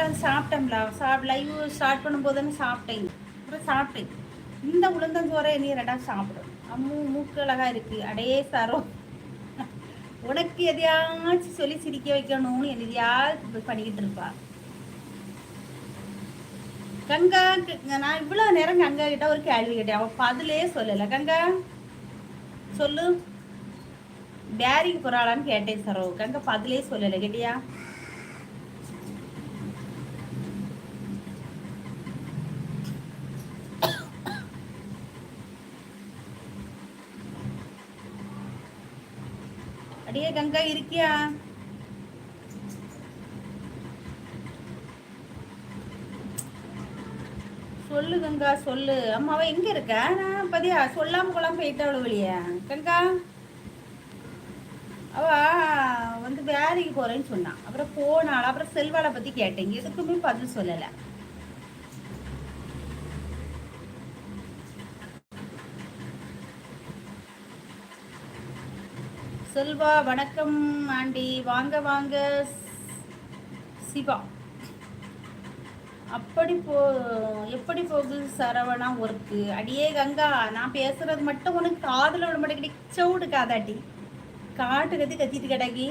வந்து சாப்பிட்டோம்ல, live start பண்ணும்போது தானே சாப்பிட்டேன். அப்புறம் சாப்பிட்டேன். இந்த உளுந்தஞ்சோரை நீ ரெண்டாவது சாப்பிடும். மூக்கு அழகா இருக்கு. அடே சரம், உனக்கு எதையாச்சும் சொல்லி சிரிக்க வைக்கணும்னு எதையாவது பண்ணிக்கிட்டு இருப்பா கங்கா. நான் இவ்வளவு நேரம் கங்கா கிட்ட ஒரு கேள்வி கேட்டேன், அவ பதிலே சொல்லல. கங்கா சொல்லு, பேரிக்கு போறாளான்னு கேட்டேன் சரோ. கங்கா பதிலே சொல்லல, கேட்டியா? அடியே கங்கா இருக்கியா? சொல்லு கங்கா சொல்லு. அம்மாவா எங்க இருக்க? நான் பதியா சொல்லாம கொள்ளாம போயிட்டாவளு வெளியே. கங்கா அவ வந்து வேலைக்கு போறேன்னு சொன்னான். அப்புறம் போனாள். அப்புறம் செல்வாளை பத்தி கேட்டேன், எதுக்குமே பதில் சொல்லல. செல்வா வணக்கம் ஆண்டி, வாங்க வாங்க. சிவா அப்படி எப்படி போகுது சரவணா ஒர்க்கு? அடியே கங்கா, நான் பேசுறது மட்டும் உனக்கு காதுல விட மாட்டேங்கி, சவுடு காதாட்டி காட்டு கத்திட்டு கிடக்கி.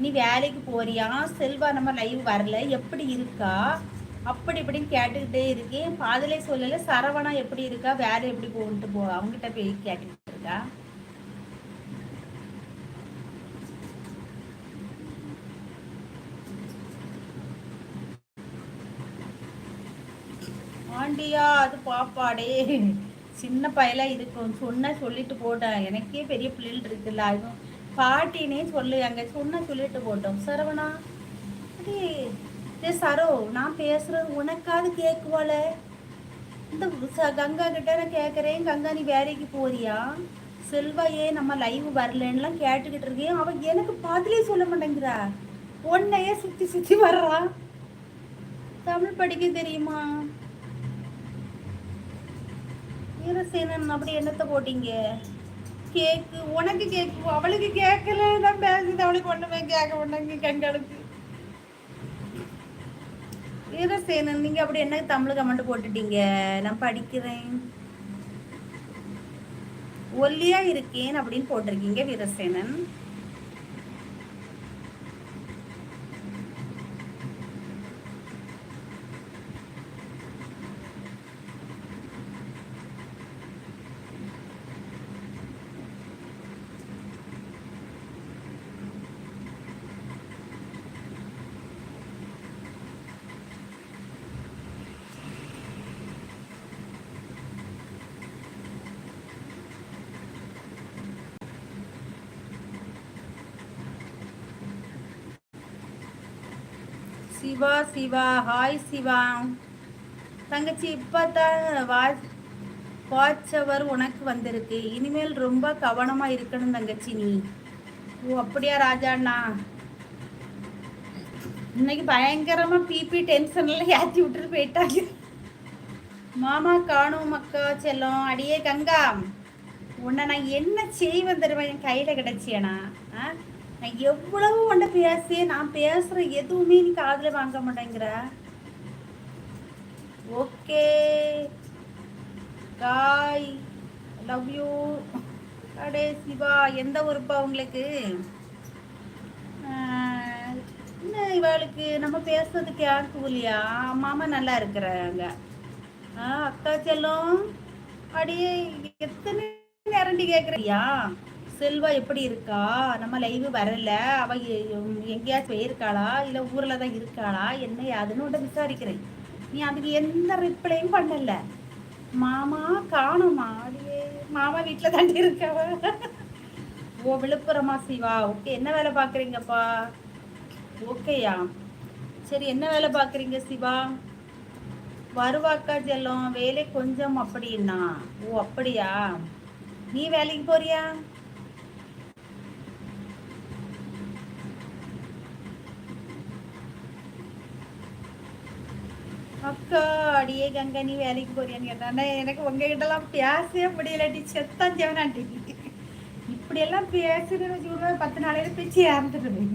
நீ வேலைக்கு போறியா? செல்வா நம்ம லைவ் வரல, எப்படி இருக்கா அப்படி இப்படின்னு கேட்டுக்கிட்டே இருக்கேன். பாதிலே சொல்லல. சரவணா எப்படி இருக்கா, வேலை எப்படி போன்ட்டு அவங்ககிட்ட போய் கேட்டுக்கிட்டு இருக்கா. ஆண்டியா அது பாப்பாடே, சின்ன பயலா இருக்கும். சொன்ன சொல்லிட்டு போட்டேன், எனக்கே பெரிய பிள்ளைகள் இருக்குல்ல, அதுவும் பாட்டினே சொல்லு, அங்க சொன்ன சொல்லிட்டு போட்டோம். சரவணா அடே சரோ, நான் பேசுறது உனக்காவது கேக்குவாள? இந்த கங்கா கிட்ட நான் கேட்குறேன், கங்கா நீ வேலைக்கு போறியா, செல்வா ஏன் நம்ம லைவ் வரலன்னுலாம் கேட்டுக்கிட்டு இருக்கேன். அவன் எனக்கு பதிலே சொல்ல மாட்டேங்கிறா, உன்னையே சுத்தி சுத்தி வர்றா. தமிழ் படிக்க தெரியுமா? வீரசேனன் அப்படி என்னத்தை போட்டீங்க? கேக்கு உனக்கு கேக்கு, அவளுக்கு கேட்கல. நான் பேசுறது அவளுக்கு ஒண்ணுமே கேட்க மாட்டாங்க. கண்களுக்கு வீரசேனன் நீங்க அப்படி என்ன தமிழ் கமெண்ட் போட்டுட்டீங்க? நான் படிக்கிறேன், ஒல்லியா இருக்கேன் அப்படின்னு போட்டிருக்கீங்க வீரசேனன். சிவா சிவா ஹாய் சிவா. தங்கச்சி இப்பதான் வாட்சவர் உனக்கு வந்திருக்கு, இனிமேல் ரொம்ப கவனமா இருக்கணும் தங்கச்சி நீ. ஓ அப்படியா ராஜாண்ணா? இன்னைக்கு பயங்கரமா பிபி டென்ஷன்ல ஏற்றி விட்டுட்டு போயிட்டாங்க. மாமா காணும் அக்கா செல்லம். அடியே கங்கா, உன்னை நான் என்ன செய்வேன் தருவேன், என் கையில கிடைச்சியனா? நான் எவ்வளவு உன்னை பேசி, நான் பேசுற எதுவுமே நீ காதுல வாங்க மாட்டேங்கிற. ஓகே காய், லவ் யூ. அடே சிவா, எந்த ஊருப்பா உங்களுக்கு? இன்னும் இவளுக்கு நம்ம பேசுறதுக்கு யாருக்கு இல்லையா? மாமா நல்லா இருக்கிறாங்க. அக்கா செல்லம், அடியே எத்தனை நேரண்டி கேட்குறியா? செல்வா எப்படி இருக்கா, நம்ம லைவ் வரல, அவ எங்கேயாச்சும் போயிருக்காளா இல்லை ஊரில் தான் இருக்காளா என்ன யாதுன்னு உன்ட்ட விசாரிக்கிறேன். நீ அதுக்கு எந்த ரிப்ளையும் பண்ணல. மாமா காணுமா? அடியே மாமா வீட்டில் தாண்டி இருக்காவ. ஓ விழுப்புரமா சிவா? ஓகே, என்ன வேலை பார்க்குறீங்கப்பா? ஓகேயா, சரி என்ன வேலை பார்க்குறீங்க சிவா? வருவாக்கா செல்லம், வேலை கொஞ்சம் அப்படின்னா. ஓ அப்படியா, நீ வேலைக்கு போறியா? அக்கா அடியே கங்கா, நீ வேலைக்கு போறியான்னு கேட்டாண்டா. எனக்கு உங்ககிட்டலாம் பேசவே முடியலடி, செத்தான் ஜெவனாண்டி. இப்படியெல்லாம் பேசுறேன்னு வச்சுக்கோங்க, 10 நாளையில பேச்சு இறந்துடுவேன்.